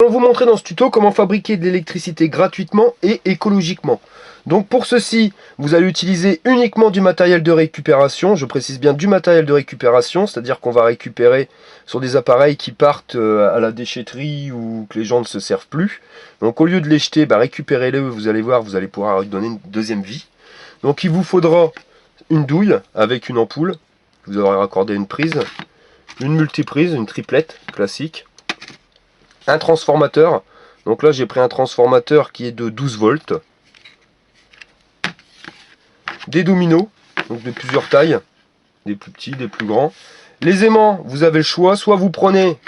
vous montrer dans ce tuto comment fabriquer de l'électricité gratuitement et écologiquement. Donc pour ceci, vous allez utiliser uniquement du matériel de récupération. Je précise bien du matériel de récupération, c'est-à-dire qu'on va récupérer sur des appareils qui partent à la déchetterie ou que les gens ne se servent plus. Donc au lieu de les jeter, récupérez-les, vous allez voir, vous allez pouvoir lui donner une deuxième vie. Donc il vous faudra une douille avec une ampoule, vous aurez raccordé une prise, une multiprise, une triplette classique, un transformateur. Donc là j'ai pris un transformateur qui est de 12 volts, des dominos, donc de plusieurs tailles, des plus petits, des plus grands. Les aimants, vous avez le choix, soit vous prenez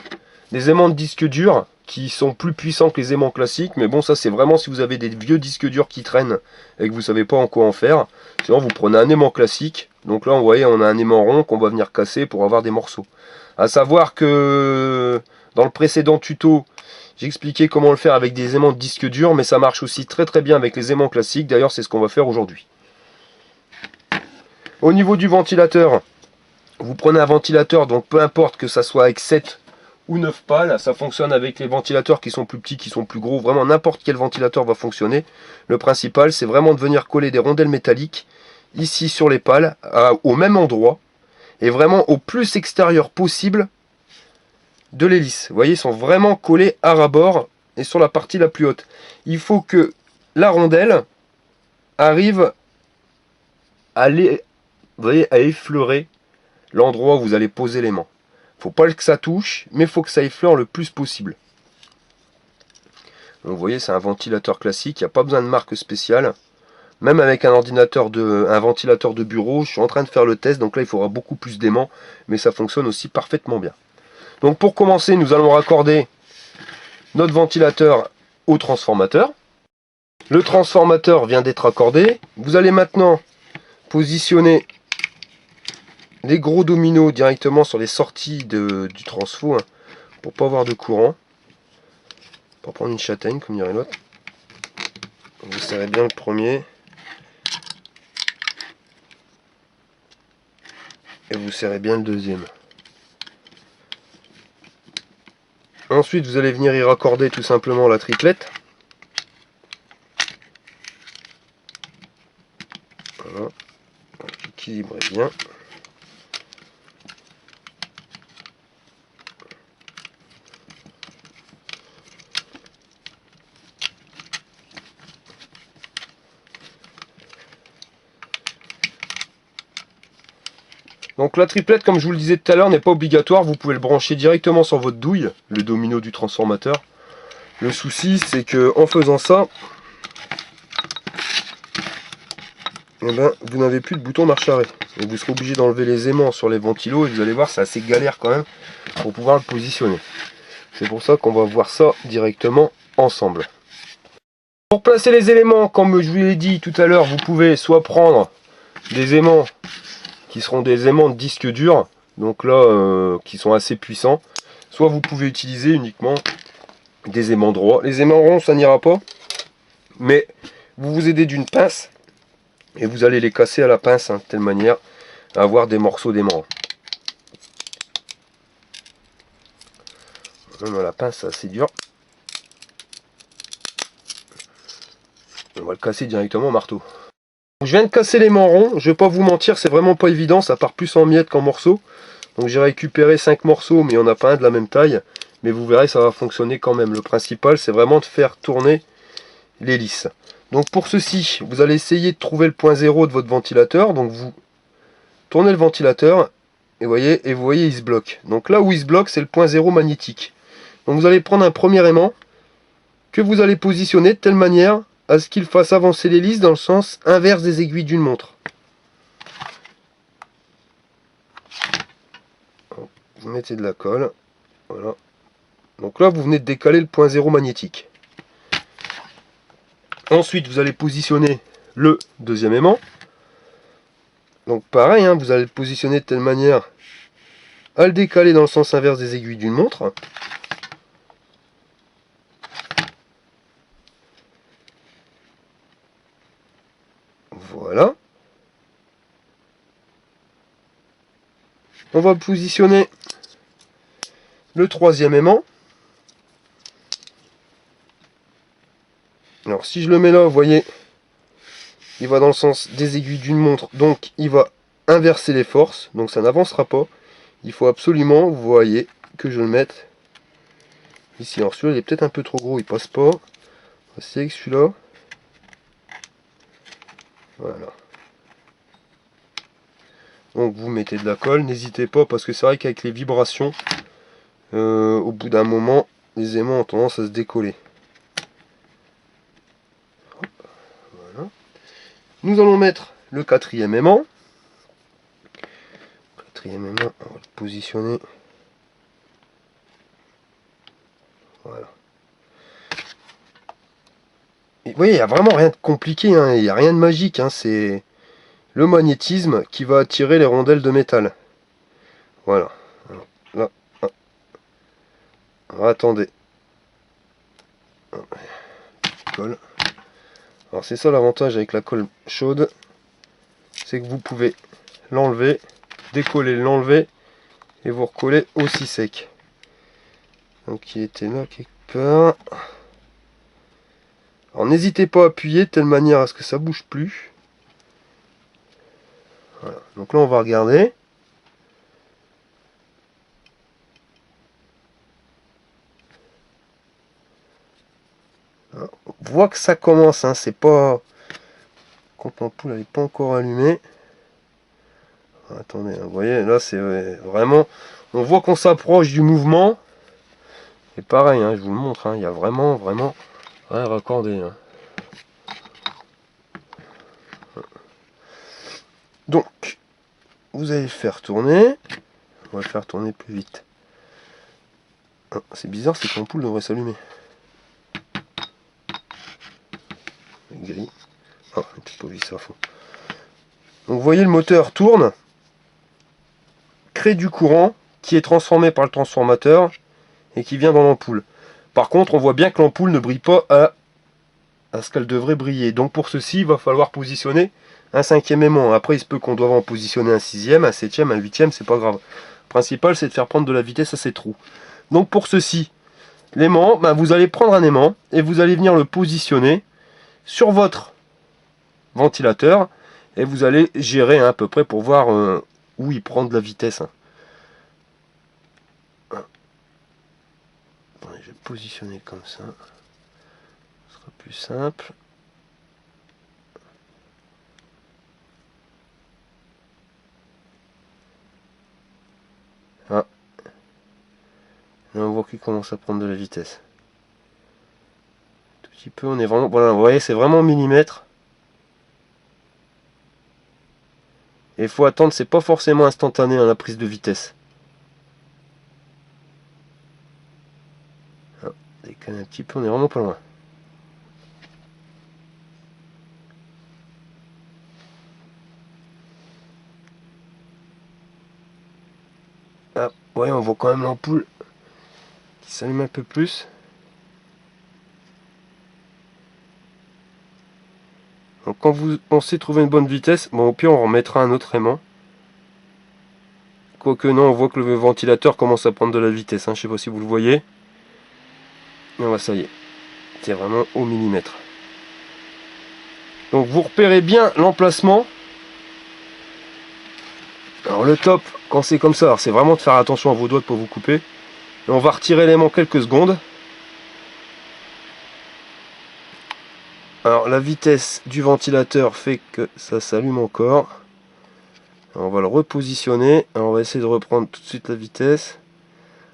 des aimants de disque dur qui sont plus puissants que les aimants classiques, mais bon, ça c'est vraiment si vous avez des vieux disques durs qui traînent et que vous savez pas en quoi en faire. Sinon vous prenez un aimant classique. Donc là vous voyez, on a un aimant rond qu'on va venir casser pour avoir des morceaux. À savoir que dans le précédent tuto, j'ai expliqué comment le faire avec des aimants de disque dur, mais ça marche aussi très très bien avec les aimants classiques. D'ailleurs c'est ce qu'on va faire aujourd'hui. Au niveau du ventilateur, vous prenez un ventilateur, donc peu importe que ça soit avec 7 ou 9 pales, ça fonctionne avec les ventilateurs qui sont plus petits, qui sont plus gros, vraiment n'importe quel ventilateur va fonctionner. Le principal c'est vraiment de venir coller des rondelles métalliques ici sur les pales, au même endroit, et vraiment au plus extérieur possible de l'hélice. Vous voyez, ils sont vraiment collés à ras-bord et sur la partie la plus haute. Il faut que la rondelle arrive à effleurer l'endroit où vous allez poser l'aimant. Faut pas que ça touche, mais il faut que ça effleure le plus possible. Donc vous voyez, c'est un ventilateur classique, il n'y a pas besoin de marque spéciale. Même avec un ventilateur de bureau, je suis en train de faire le test, donc là il faudra beaucoup plus d'aimants, mais ça fonctionne aussi parfaitement bien. Donc pour commencer, nous allons raccorder notre ventilateur au transformateur. Le transformateur vient d'être raccordé. Vous allez maintenant positionner les gros dominos directement sur les sorties du transfo, pour pas avoir de courant. Pour prendre une châtaigne, comme dirait l'autre. Vous serrez bien le premier. Et vous serrez bien le deuxième. Ensuite, vous allez venir y raccorder tout simplement la triplette. Voilà. Équilibrez bien. Donc la triplette, comme je vous le disais tout à l'heure, n'est pas obligatoire. Vous pouvez le brancher directement sur votre douille, le domino du transformateur. Le souci, c'est que en faisant ça, vous n'avez plus de bouton marche arrêt. Donc vous serez obligé d'enlever les aimants sur les ventilos et vous allez voir, c'est assez galère quand même pour pouvoir le positionner. C'est pour ça qu'on va voir ça directement ensemble. Pour placer les éléments, comme je vous l'ai dit tout à l'heure, vous pouvez soit prendre des aimants qui seront des aimants de disque dur, donc là qui sont assez puissants, soit vous pouvez utiliser uniquement des aimants droits. Les aimants ronds ça n'ira pas, mais vous vous aidez d'une pince et vous allez les casser à la pince, de telle manière à avoir des morceaux d'aimants. Même à la pince c'est assez dur. On va le casser directement au marteau. Je viens de casser l'aimant rond, je vais pas vous mentir, c'est vraiment pas évident, ça part plus en miettes qu'en morceaux. Donc j'ai récupéré 5 morceaux, mais il n'y en a pas un de la même taille. Mais vous verrez, ça va fonctionner quand même. Le principal, c'est vraiment de faire tourner l'hélice. Donc pour ceci, vous allez essayer de trouver le point zéro de votre ventilateur. Donc vous tournez le ventilateur, et vous voyez, il se bloque. Donc là où il se bloque, c'est le point zéro magnétique. Donc vous allez prendre un premier aimant, que vous allez positionner de telle manière à ce qu'il fasse avancer l'hélice dans le sens inverse des aiguilles d'une montre. Vous mettez de la colle, voilà. Donc là vous venez de décaler le point zéro magnétique. Ensuite vous allez positionner le deuxième aimant. Donc pareil, vous allez le positionner de telle manière à le décaler dans le sens inverse des aiguilles d'une montre. Voilà. On va positionner le troisième aimant. Alors si je le mets là, vous voyez, il va dans le sens des aiguilles d'une montre, donc il va inverser les forces, donc ça n'avancera pas. Il faut absolument, vous voyez, que je le mette ici. Alors celui-là il est peut-être un peu trop gros, il passe pas. On va essayer avec celui-là. Voilà. Donc vous mettez de la colle, n'hésitez pas, parce que c'est vrai qu'avec les vibrations, au bout d'un moment, les aimants ont tendance à se décoller. Voilà. Nous allons mettre le quatrième aimant. Quatrième aimant, on va le positionner. Voilà. Et vous voyez, il n'y a vraiment rien de compliqué, hein, il n'y a rien de magique, hein, c'est le magnétisme qui va attirer les rondelles de métal. Voilà. Alors, là, alors, attendez. Colle. Alors c'est ça l'avantage avec la colle chaude, c'est que vous pouvez l'enlever, décoller, l'enlever et vous recoller aussi sec. Donc il était là quelque part. Alors n'hésitez pas à appuyer de telle manière à ce que ça bouge plus. Voilà. Donc là on va regarder. On voit que ça commence, hein, c'est pas... Quand l'ampoule elle n'est pas encore allumée. Attendez, hein, vous voyez, là c'est vraiment... On voit qu'on s'approche du mouvement. Et pareil, hein, je vous le montre, hein, il y a vraiment rien raccordé. Hein. Donc, vous allez le faire tourner. On va le faire tourner plus vite. Ah, c'est bizarre, c'est que l'ampoule devrait s'allumer. Gris. Ah, un petit peu vissé à fond. Donc vous voyez, le moteur tourne, crée du courant qui est transformé par le transformateur et qui vient dans l'ampoule. Par contre, on voit bien que l'ampoule ne brille pas à ce qu'elle devrait briller. Donc pour ceci, il va falloir positionner un cinquième aimant. Après, il se peut qu'on doive en positionner un sixième, un septième, un huitième, c'est pas grave. Le principal, c'est de faire prendre de la vitesse à ces trous. Donc pour ceci, l'aimant, ben, vous allez prendre un aimant et vous allez venir le positionner sur votre ventilateur et vous allez gérer hein, à peu près pour voir où il prend de la vitesse. Hein. Attendez, je vais positionner comme ça. Ce sera plus simple. Ah. Là, on voit qu'il commence à prendre de la vitesse. Un tout petit peu, on est vraiment... Voilà, vous voyez, c'est vraiment au millimètre. Et il faut attendre, c'est pas forcément instantané hein, la prise de vitesse. Ah, décale un petit peu, on est vraiment pas loin. Ah, ouais, on voit quand même l'ampoule qui s'allume un peu plus. Donc quand vous pensez trouver une bonne vitesse, bon au pire on remettra un autre aimant. Quoique non, on voit que le ventilateur commence à prendre de la vitesse, hein. Je sais pas si vous le voyez. Et voilà, ça y est, c'est vraiment au millimètre. Donc vous repérez bien l'emplacement. Alors le top, quand c'est comme ça, c'est vraiment de faire attention à vos doigts de ne pas vous couper. Et on va retirer l'aimant quelques secondes. Alors la vitesse du ventilateur fait que ça s'allume encore. Alors, on va le repositionner. Alors, on va essayer de reprendre tout de suite la vitesse.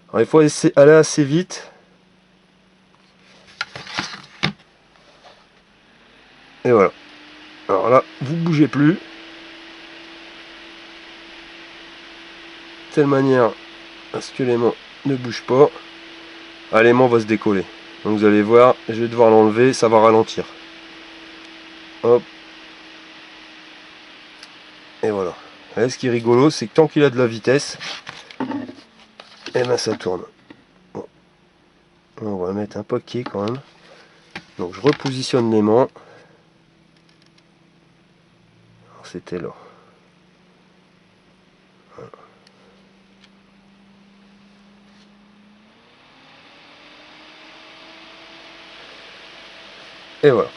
Alors, il faut aller assez vite. Et voilà. Alors là, vous bougez plus. De telle manière à ce que l'aimant ne bouge pas. Ah, l'aimant va se décoller. Donc vous allez voir, je vais devoir l'enlever, ça va ralentir. Hop. Et voilà. Et ce qui est rigolo, c'est que tant qu'il a de la vitesse, et ben ça tourne. Bon. On va mettre un paquet quand même. Donc je repositionne l'aimant. C'était là. Voilà. Et voilà,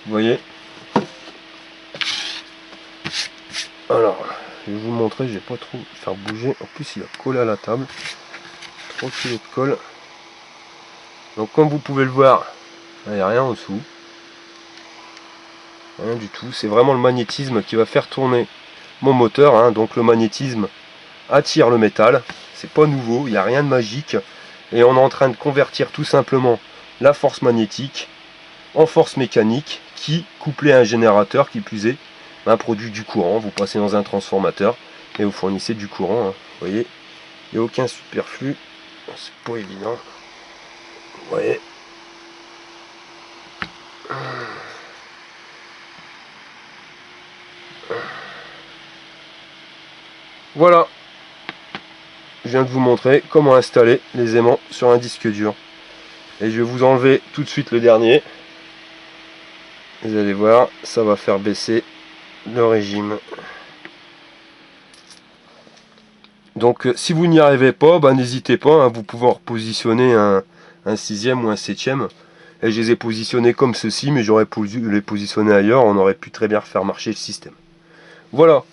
vous voyez. Alors, je vais vous montrer, je vais pas trop faire bouger. En plus, il a collé à la table. 3 kg de colle. Donc, comme vous pouvez le voir, il n'y a rien en dessous. Rien du tout. C'est vraiment le magnétisme qui va faire tourner mon moteur. Hein. Donc, le magnétisme attire le métal. C'est pas nouveau, il n'y a rien de magique. Et on est en train de convertir tout simplement la force magnétique en force mécanique qui, couplée à un générateur qui plus est, produit du courant. Vous passez dans un transformateur et vous fournissez du courant. Hein. Vous voyez, il n'y a aucun superflu. C'est pas évident. Vous voyez. Voilà. Je viens de vous montrer comment installer les aimants sur un disque dur. Et je vais vous enlever tout de suite le dernier. Vous allez voir, ça va faire baisser le régime. Donc si vous n'y arrivez pas, n'hésitez pas, hein, vous pouvez en repositionner un 6e ou un 7e. Et je les ai positionnés comme ceci, mais j'aurais pu les positionner ailleurs, on aurait pu très bien faire marcher le système. Voilà,